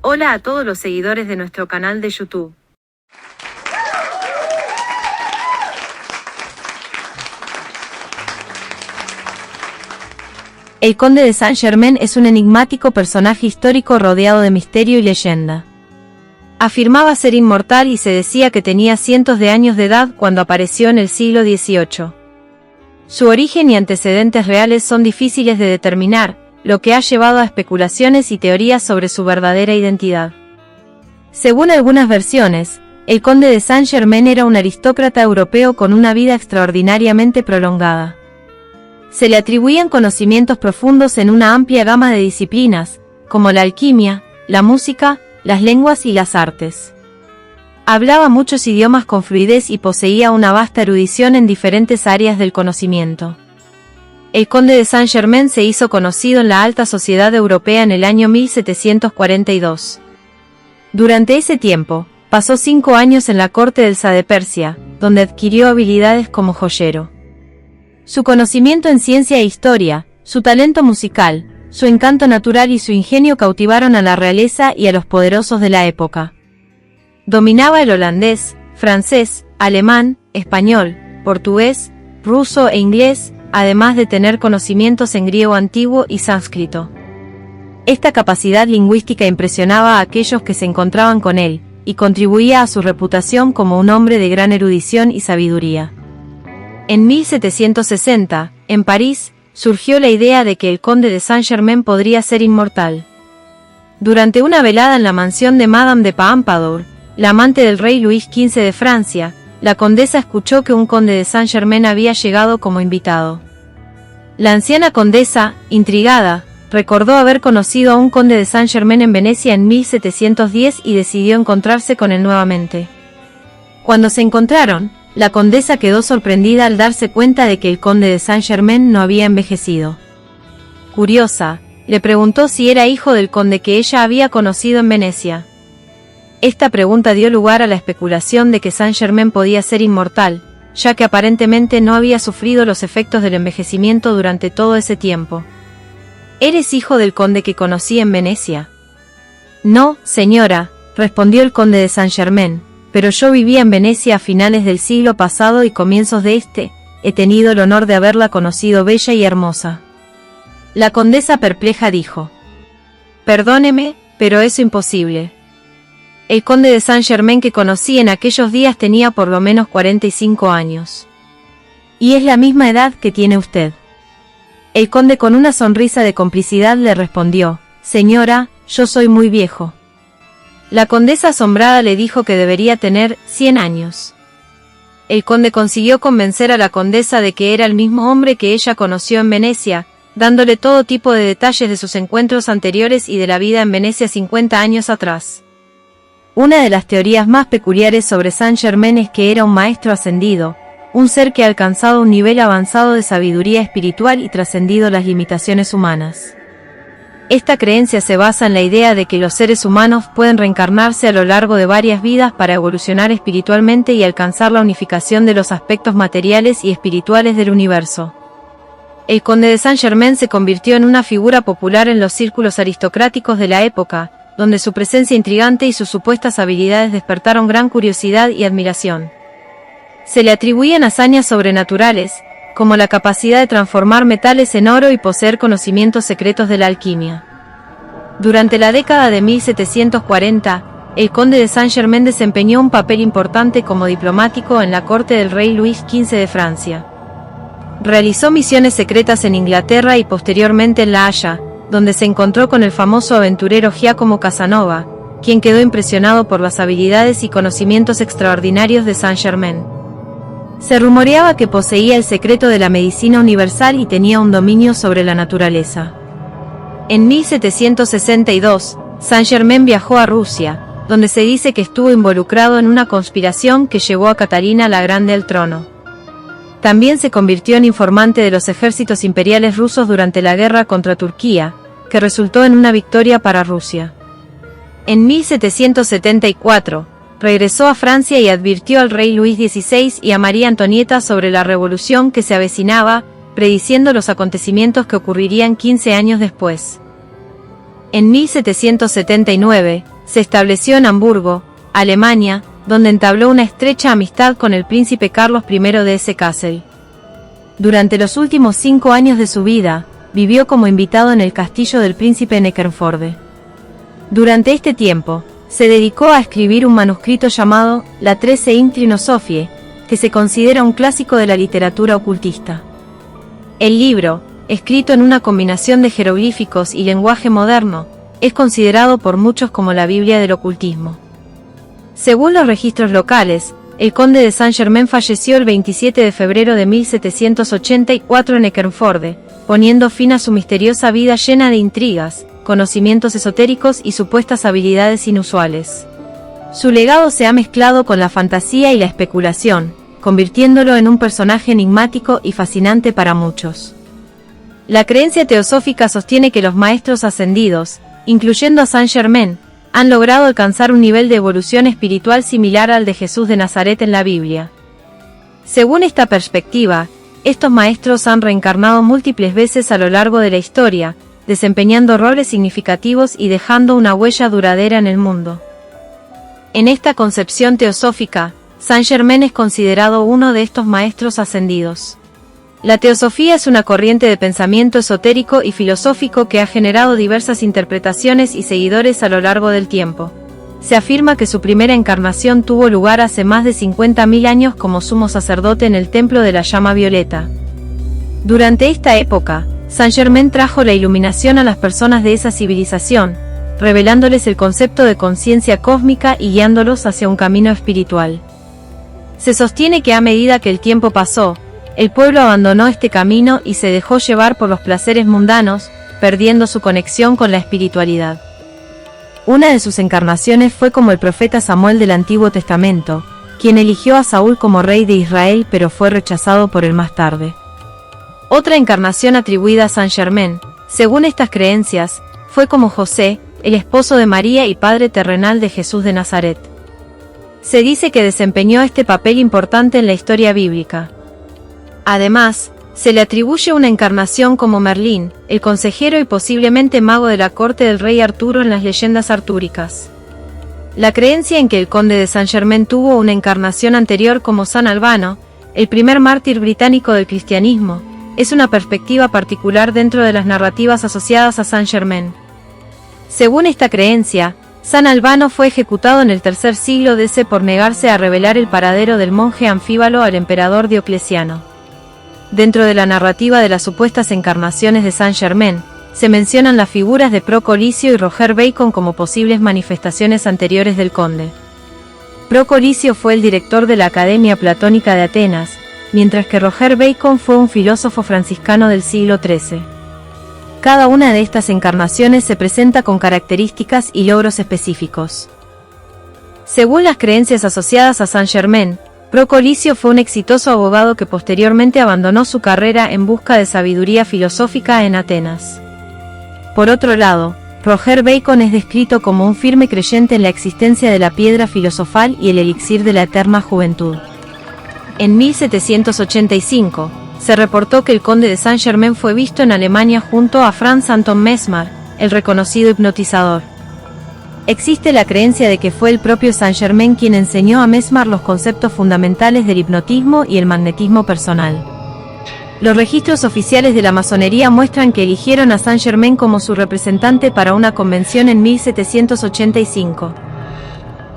Hola a todos los seguidores de nuestro canal de YouTube. El conde de Saint-Germain es un enigmático personaje histórico rodeado de misterio y leyenda. Afirmaba ser inmortal y se decía que tenía cientos de años de edad cuando apareció en el siglo XVIII. Su origen y antecedentes reales son difíciles de determinar, lo que ha llevado a especulaciones y teorías sobre su verdadera identidad. Según algunas versiones, el conde de Saint-Germain era un aristócrata europeo con una vida extraordinariamente prolongada. Se le atribuían conocimientos profundos en una amplia gama de disciplinas, como la alquimia, la música, las lenguas y las artes. Hablaba muchos idiomas con fluidez y poseía una vasta erudición en diferentes áreas del conocimiento. El conde de Saint-Germain se hizo conocido en la alta sociedad europea en el año 1742. Durante ese tiempo, pasó 5 años en la corte del Shah de Persia, donde adquirió habilidades como joyero. Su conocimiento en ciencia e historia, su talento musical, su encanto natural y su ingenio cautivaron a la realeza y a los poderosos de la época. Dominaba el holandés, francés, alemán, español, portugués, ruso e inglés, además de tener conocimientos en griego antiguo y sánscrito. Esta capacidad lingüística impresionaba a aquellos que se encontraban con él, y contribuía a su reputación como un hombre de gran erudición y sabiduría. En 1760, en París, surgió la idea de que el conde de Saint-Germain podría ser inmortal. Durante una velada en la mansión de Madame de Pompadour, la amante del rey Luis XV de Francia, la condesa escuchó que un conde de Saint-Germain había llegado como invitado. La anciana condesa, intrigada, recordó haber conocido a un conde de Saint-Germain en Venecia en 1710 y decidió encontrarse con él nuevamente. Cuando se encontraron, la condesa quedó sorprendida al darse cuenta de que el conde de Saint-Germain no había envejecido. Curiosa, le preguntó si era hijo del conde que ella había conocido en Venecia. Esta pregunta dio lugar a la especulación de que Saint-Germain podía ser inmortal, ya que aparentemente no había sufrido los efectos del envejecimiento durante todo ese tiempo. ¿Eres hijo del conde que conocí en Venecia? No, señora, respondió el conde de Saint-Germain, pero yo vivía en Venecia a finales del siglo pasado y comienzos de este, he tenido el honor de haberla conocido bella y hermosa. La condesa perpleja dijo: Perdóneme, pero es imposible. El conde de Saint-Germain que conocí en aquellos días tenía por lo menos 45 años. Y es la misma edad que tiene usted. El conde con una sonrisa de complicidad le respondió: Señora, yo soy muy viejo. La condesa asombrada le dijo que debería tener 100 años. El conde consiguió convencer a la condesa de que era el mismo hombre que ella conoció en Venecia, dándole todo tipo de detalles de sus encuentros anteriores y de la vida en Venecia 50 años atrás. Una de las teorías más peculiares sobre Saint-Germain es que era un maestro ascendido, un ser que ha alcanzado un nivel avanzado de sabiduría espiritual y trascendido las limitaciones humanas. Esta creencia se basa en la idea de que los seres humanos pueden reencarnarse a lo largo de varias vidas para evolucionar espiritualmente y alcanzar la unificación de los aspectos materiales y espirituales del universo. El conde de Saint-Germain se convirtió en una figura popular en los círculos aristocráticos de la época, donde su presencia intrigante y sus supuestas habilidades despertaron gran curiosidad y admiración. Se le atribuían hazañas sobrenaturales, como la capacidad de transformar metales en oro y poseer conocimientos secretos de la alquimia. Durante la década de 1740, el conde de Saint-Germain desempeñó un papel importante como diplomático en la corte del rey Luis XV de Francia. Realizó misiones secretas en Inglaterra y posteriormente en La Haya, donde se encontró con el famoso aventurero Giacomo Casanova, quien quedó impresionado por las habilidades y conocimientos extraordinarios de Saint-Germain. Se rumoreaba que poseía el secreto de la medicina universal y tenía un dominio sobre la naturaleza. En 1762, Saint-Germain viajó a Rusia, donde se dice que estuvo involucrado en una conspiración que llevó a Catarina la Grande al trono. También se convirtió en informante de los ejércitos imperiales rusos durante la guerra contra Turquía, que resultó en una victoria para Rusia. En 1774, regresó a Francia y advirtió al rey Luis XVI y a María Antonieta sobre la revolución que se avecinaba, prediciendo los acontecimientos que ocurrirían 15 años después. En 1779, se estableció en Hamburgo, Alemania, donde entabló una estrecha amistad con el príncipe Carlos I de Hesse-Kassel. Durante los últimos 5 años de su vida, vivió como invitado en el castillo del príncipe Neckenforde. Durante este tiempo, se dedicó a escribir un manuscrito llamado La Trece Inclino Sophie, que se considera un clásico de la literatura ocultista. El libro, escrito en una combinación de jeroglíficos y lenguaje moderno, es considerado por muchos como la Biblia del ocultismo. Según los registros locales, el conde de Saint-Germain falleció el 27 de febrero de 1784 en Eckernforde, poniendo fin a su misteriosa vida llena de intrigas, conocimientos esotéricos y supuestas habilidades inusuales. Su legado se ha mezclado con la fantasía y la especulación, convirtiéndolo en un personaje enigmático y fascinante para muchos. La creencia teosófica sostiene que los maestros ascendidos, incluyendo a Saint-Germain, han logrado alcanzar un nivel de evolución espiritual similar al de Jesús de Nazaret en la Biblia. Según esta perspectiva, estos maestros han reencarnado múltiples veces a lo largo de la historia, desempeñando roles significativos y dejando una huella duradera en el mundo. En esta concepción teosófica, Saint-Germain es considerado uno de estos maestros ascendidos. La teosofía es una corriente de pensamiento esotérico y filosófico que ha generado diversas interpretaciones y seguidores a lo largo del tiempo. Se afirma que su primera encarnación tuvo lugar hace más de 50.000 años como sumo sacerdote en el Templo de la Llama Violeta. Durante esta época, Saint-Germain trajo la iluminación a las personas de esa civilización, revelándoles el concepto de conciencia cósmica y guiándolos hacia un camino espiritual. Se sostiene que a medida que el tiempo pasó, el pueblo abandonó este camino y se dejó llevar por los placeres mundanos, perdiendo su conexión con la espiritualidad. Una de sus encarnaciones fue como el profeta Samuel del Antiguo Testamento, quien eligió a Saúl como rey de Israel pero fue rechazado por él más tarde. Otra encarnación atribuida a Saint-Germain, según estas creencias, fue como José, el esposo de María y padre terrenal de Jesús de Nazaret. Se dice que desempeñó este papel importante en la historia bíblica. Además, se le atribuye una encarnación como Merlín, el consejero y posiblemente mago de la corte del rey Arturo en las leyendas artúricas. La creencia en que el conde de Saint-Germain tuvo una encarnación anterior como San Albano, el primer mártir británico del cristianismo, es una perspectiva particular dentro de las narrativas asociadas a Saint-Germain. Según esta creencia, San Albano fue ejecutado en el tercer siglo DC por negarse a revelar el paradero del monje Anfíbalo al emperador Diocleciano. Dentro de la narrativa de las supuestas encarnaciones de Saint-Germain, se mencionan las figuras de Procolicio y Roger Bacon como posibles manifestaciones anteriores del conde. Procolicio fue el director de la Academia Platónica de Atenas, mientras que Roger Bacon fue un filósofo franciscano del siglo XIII. Cada una de estas encarnaciones se presenta con características y logros específicos. Según las creencias asociadas a Saint-Germain, Procolicio fue un exitoso abogado que posteriormente abandonó su carrera en busca de sabiduría filosófica en Atenas. Por otro lado, Roger Bacon es descrito como un firme creyente en la existencia de la piedra filosofal y el elixir de la eterna juventud. En 1785, se reportó que el conde de Saint-Germain fue visto en Alemania junto a Franz Anton Mesmer, el reconocido hipnotizador. Existe la creencia de que fue el propio Saint-Germain quien enseñó a Mesmer los conceptos fundamentales del hipnotismo y el magnetismo personal. Los registros oficiales de la masonería muestran que eligieron a Saint-Germain como su representante para una convención en 1785.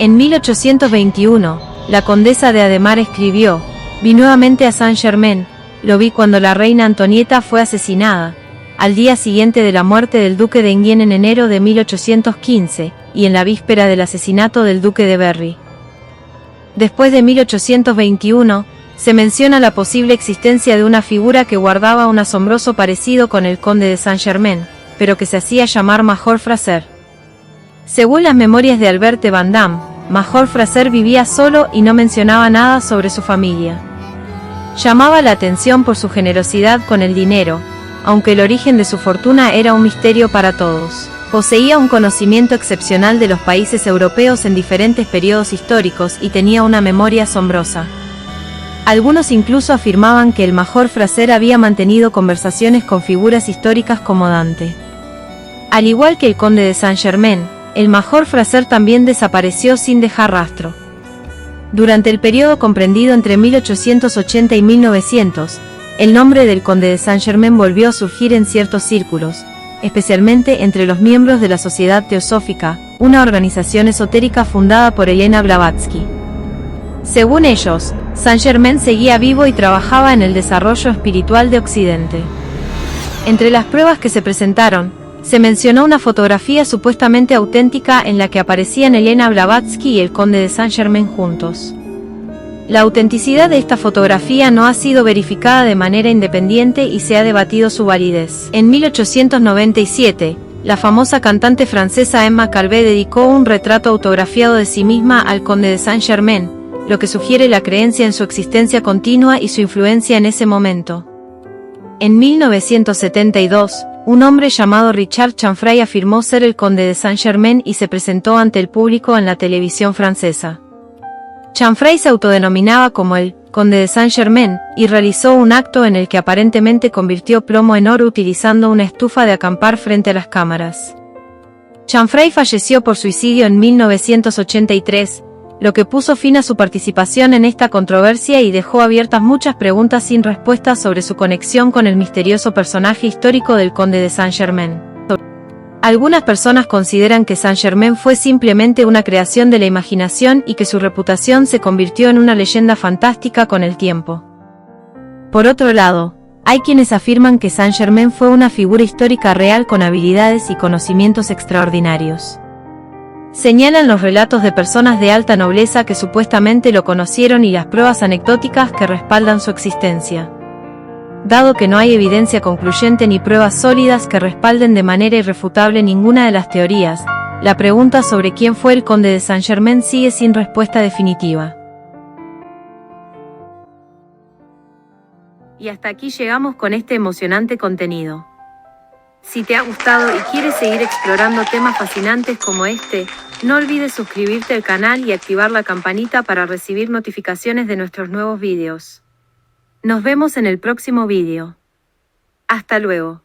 En 1821, la condesa de Ademar escribió: «Vi nuevamente a Saint-Germain, lo vi cuando la reina Antonieta fue asesinada, al día siguiente de la muerte del duque de Enghien en enero de 1815, y en la víspera del asesinato del duque de Berry». Después de 1821, se menciona la posible existencia de una figura que guardaba un asombroso parecido con el conde de Saint-Germain, pero que se hacía llamar Major Fraser. Según las memorias de Albert de Van Damme, Major Fraser vivía solo y no mencionaba nada sobre su familia. Llamaba la atención por su generosidad con el dinero, aunque el origen de su fortuna era un misterio para todos. Poseía un conocimiento excepcional de los países europeos en diferentes periodos históricos y tenía una memoria asombrosa. Algunos incluso afirmaban que el Major Fraser había mantenido conversaciones con figuras históricas como Dante. Al igual que el conde de Saint-Germain, el major Fraser también desapareció sin dejar rastro. Durante el periodo comprendido entre 1880 y 1900, el nombre del conde de Saint-Germain volvió a surgir en ciertos círculos, especialmente entre los miembros de la Sociedad Teosófica, una organización esotérica fundada por Elena Blavatsky. Según ellos, Saint-Germain seguía vivo y trabajaba en el desarrollo espiritual de Occidente. Entre las pruebas que se presentaron, se mencionó una fotografía supuestamente auténtica en la que aparecían Elena Blavatsky y el conde de Saint-Germain juntos. La autenticidad de esta fotografía no ha sido verificada de manera independiente y se ha debatido su validez. En 1897, la famosa cantante francesa Emma Calvé dedicó un retrato autografiado de sí misma al conde de Saint-Germain, lo que sugiere la creencia en su existencia continua y su influencia en ese momento. En 1972, un hombre llamado Richard Chanfray afirmó ser el conde de Saint-Germain y se presentó ante el público en la televisión francesa. Chanfray se autodenominaba como el conde de Saint-Germain y realizó un acto en el que aparentemente convirtió plomo en oro utilizando una estufa de acampar frente a las cámaras. Chanfray falleció por suicidio en 1983, lo que puso fin a su participación en esta controversia y dejó abiertas muchas preguntas sin respuesta sobre su conexión con el misterioso personaje histórico del conde de Saint-Germain. Algunas personas consideran que Saint-Germain fue simplemente una creación de la imaginación y que su reputación se convirtió en una leyenda fantástica con el tiempo. Por otro lado, hay quienes afirman que Saint-Germain fue una figura histórica real con habilidades y conocimientos extraordinarios. Señalan los relatos de personas de alta nobleza que supuestamente lo conocieron y las pruebas anecdóticas que respaldan su existencia. Dado que no hay evidencia concluyente ni pruebas sólidas que respalden de manera irrefutable ninguna de las teorías, la pregunta sobre quién fue el conde de Saint-Germain sigue sin respuesta definitiva. Y hasta aquí llegamos con este emocionante contenido. Si te ha gustado y quieres seguir explorando temas fascinantes como este, no olvides suscribirte al canal y activar la campanita para recibir notificaciones de nuestros nuevos vídeos. Nos vemos en el próximo vídeo. Hasta luego.